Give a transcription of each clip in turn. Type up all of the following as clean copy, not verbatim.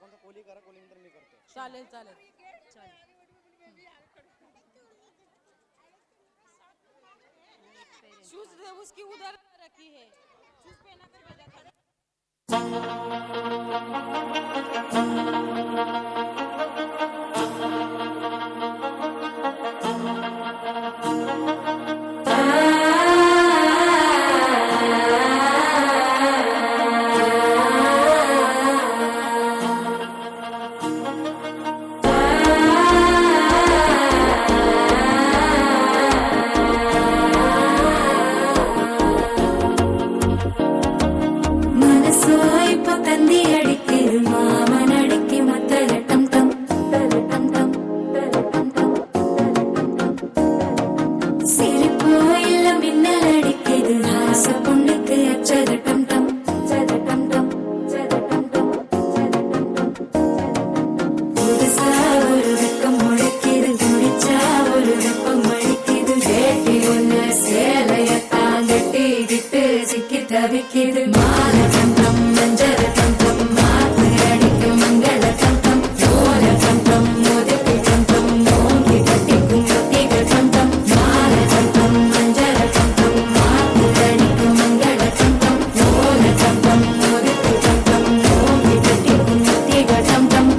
कोणता कोहली करा, कोहली नंतर मी करतो. चालेल चालेल चालेल. शूज उसकी उधर रखी है, शूज पहना कर भेजा था. தவிக்கிது மால தந்தம் மஞ்சள் தந்தம் மாத்து அடிக்கும் மங்கள தந்தம் ஓல தந்தம் முதுகு தந்தம் ஓங்கி கட்டிக்கும் முத்திகள் தந்தம் மால தந்தம் மஞ்சள் தந்தம் மாத்து அடிக்கும் மங்கள தந்தம் ஓல தந்தம் முதுகு தந்தம் ஓங்கி கட்டிக்கும் முத்திகள் தந்தம்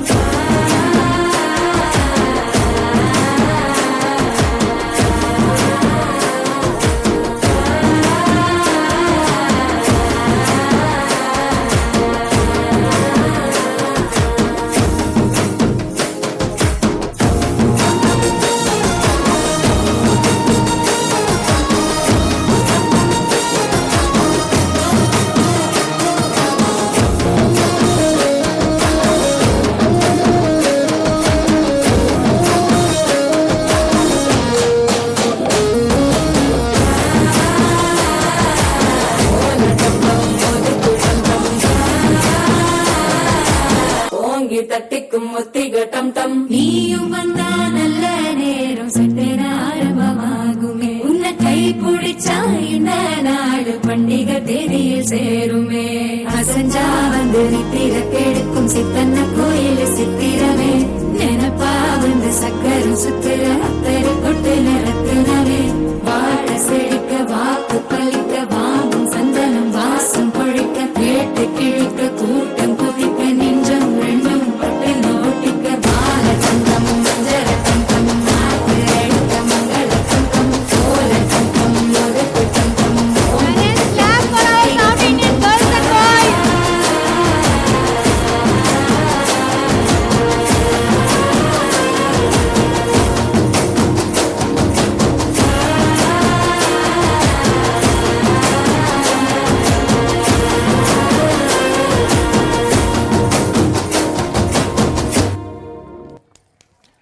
தட்டிக்கும் முத்திக டம் டம் நீயும் வந்தா நல்ல நேரம் சட்டென ஆரம்பமாகுமே உன்னை கை பிடிச்சா இந்த நாடு பண்டிகை தேதியில் சேருமே அசஞ்சா வந்து நித்திர கெடுக்கும் சித்தன்ன கோயில் சித்திரமே நினைப்பா வந்து சக்கரம் சுத்துற அத்தரு கொட்டு நிறத்துனவே வாழ செழிக்க வாக்கு பழிக்க வாங்கும் சந்தனம் வாசம் பொழிக்க கேட்டு கிழிக்க கூட்டம் குதிக்க நெஞ்சம் ரெண்டும் பட்டு நோட்டிக்க பால தந்தம் மஞ்சள் தந்தம் நாட்டு அழிக்க மங்கள தந்தம் சோழ தந்தம் முதுகு தந்தம்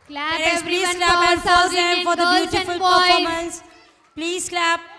Clap everyone for the beautiful performance. Please clap.